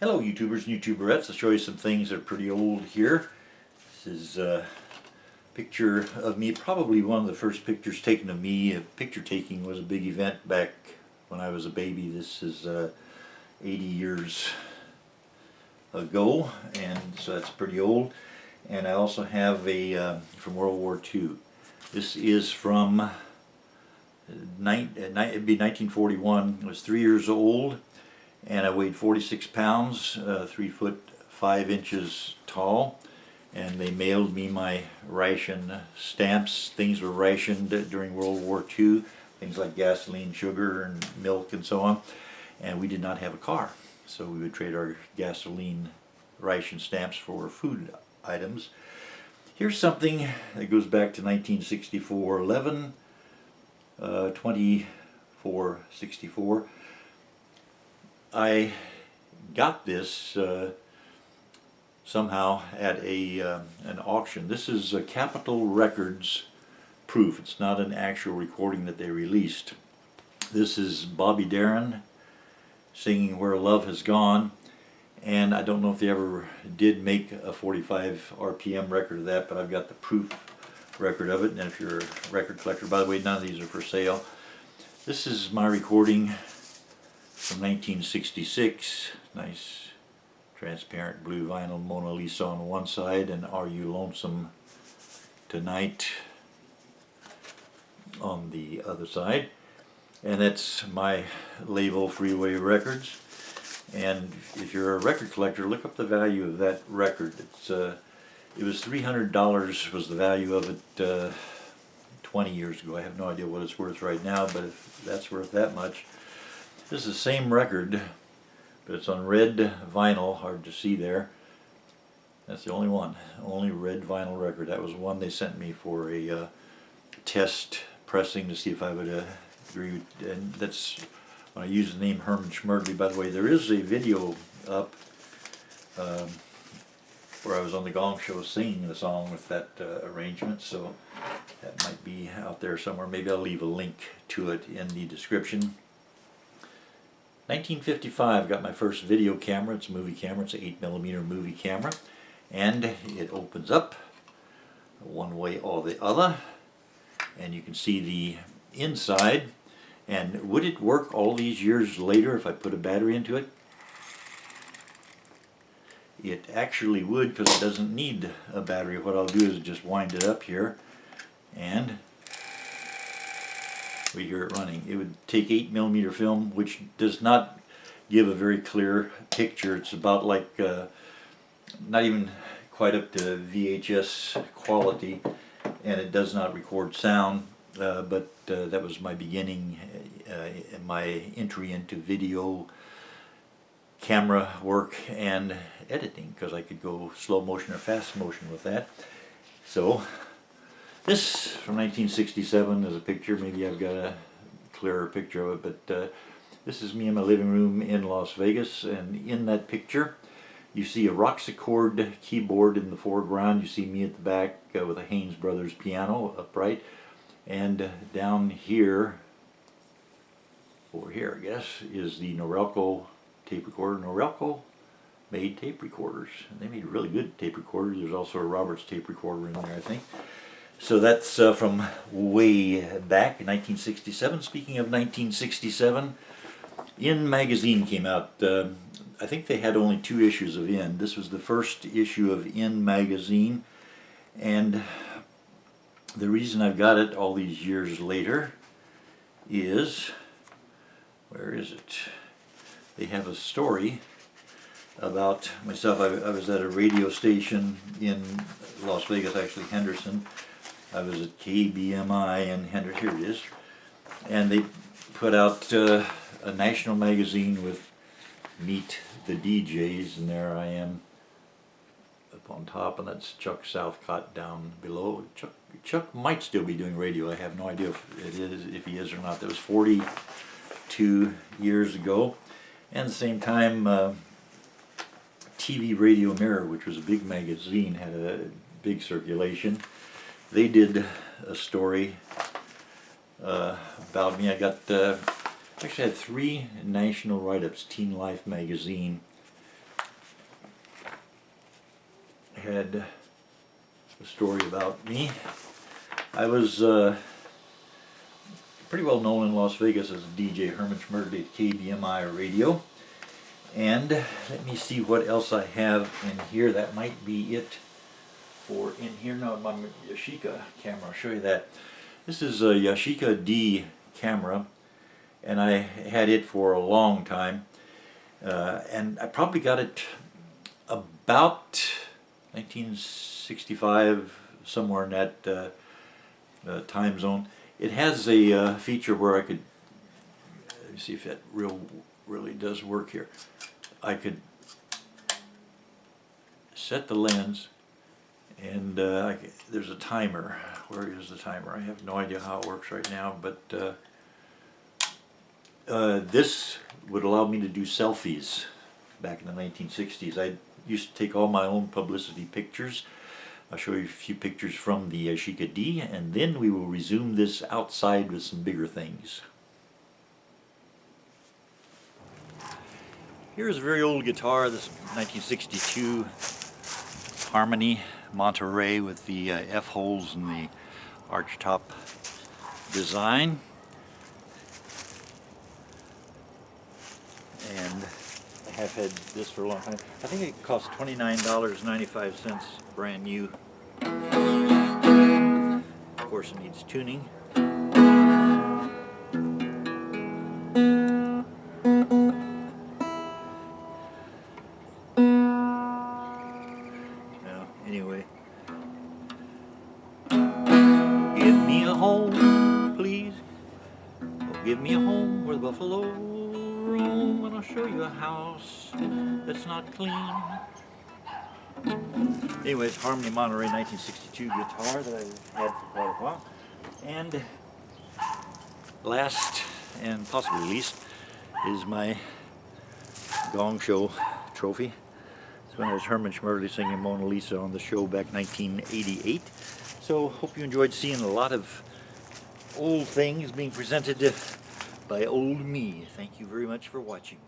Hello YouTubers and YouTuberettes. I'll show you some things that are pretty old here. This is a picture of me, probably one of the first pictures taken of me. Picture taking was a big event back when I was a baby. This is 80 years ago, and so that's pretty old. And I also have a from World War II. This is from it'd be 1941. I was 3 years old, and I weighed 46 pounds, 3 foot 5 inches tall, and they mailed me my ration stamps. Things were rationed during World War II, things like gasoline, sugar, and milk, and so on, and we did not have a car, so we would trade our gasoline ration stamps for food items. Here's something that goes back to 1964, 11/24/64. I got this somehow at an auction. This is a Capitol Records proof. It's not an actual recording that they released. This is Bobby Darin singing Where Love Has Gone, and I don't know if they ever did make a 45 RPM record of that, but I've got the proof record of it. And if you're a record collector, by the way, none of these are for sale. This is my recording from 1966, nice transparent blue vinyl, Mona Lisa on one side and Are You Lonesome Tonight on the other side. And that's my label, Freeway Records. And if you're a record collector, look up the value of that record. It was $300 was the value of it 20 years ago. I have no idea what it's worth right now, but if that's worth that much. This is the same record, but it's on red vinyl, hard to see there. That's the only one, only red vinyl record. That was one they sent me for a test pressing to see if I would agree with, and that's when I use the name Herman Schmertley. By the way, there is a video up where I was on the Gong Show singing the song with that arrangement, so that might be out there somewhere. Maybe I'll leave a link to it in the description. 1955, got my first video camera. It's a movie camera. It's an 8mm movie camera, and it opens up one way or the other, and you can see the inside. And would it work all these years later if I put a battery into it? It actually would, because it doesn't need a battery. What I'll do is just wind it up here, and we hear it running. It would take 8mm film, which does not give a very clear picture. It's about like not even quite up to VHS quality, and it does not record sound, but that was my beginning, my entry into video camera work and editing, because I could go slow motion or fast motion with that. So this from 1967 is a picture. Maybe I've got a clearer picture of it, but this is me in my living room in Las Vegas, and in that picture you see a Roxacord keyboard in the foreground. You see me at the back with a Haynes Brothers piano upright, and down here, over here I guess, is the Norelco tape recorder. Norelco made tape recorders, and they made really good tape recorders. There's also a Roberts tape recorder in there, I think. So that's from way back in 1967. Speaking of 1967, In magazine came out. I think they had only 2 issues of In. This was the first issue of In magazine, and the reason I've got it all these years later is, where is it? They have a story about myself. I was at a radio station in Las Vegas, actually Henderson. I was at KBMI in Henderson, here it is, and they put out a national magazine with Meet the DJs, and there I am up on top, and that's Chuck Southcott down below. Chuck might still be doing radio. I have no idea if he is or not. That was 42 years ago. And at the same time, TV Radio Mirror, which was a big magazine, had a big circulation. They did a story about me. I got actually had 3 national write-ups. Teen Life magazine had a story about me. I was pretty well known in Las Vegas as a DJ, Herman Schmertley at KBMI Radio. And let me see what else I have in here. That might be it for in here. No, my Yashica camera. I'll show you that. This is a Yashica D camera, and I had it for a long time. And I probably got it about 1965, somewhere in that time zone. It has a feature where I could, let me see if that really does work here. I could set the lens, and there's a timer. Where is the timer? I have no idea how it works right now, but this would allow me to do selfies back in the 1960s. I used to take all my own publicity pictures. I'll show you a few pictures from the Yashica D, and then we will resume this outside with some bigger things. Here's a very old guitar. This is 1962 Harmony Monterey with the F holes and the arch top design. And I have had this for a long time. I think it cost $29.95 brand new. Of course it needs tuning. Now, anyway. Give me a home, please. Oh, give me a home where the buffalo roam, and I'll show you a house that's not clean. Anyways, Harmony Monterey 1962 guitar that I've had for quite a while. And last and possibly least is my Gong Show trophy. This one has Herman Schmertley singing Mona Lisa on the show back 1988. So hope you enjoyed seeing a lot of old things being presented by old me. Thank you very much for watching.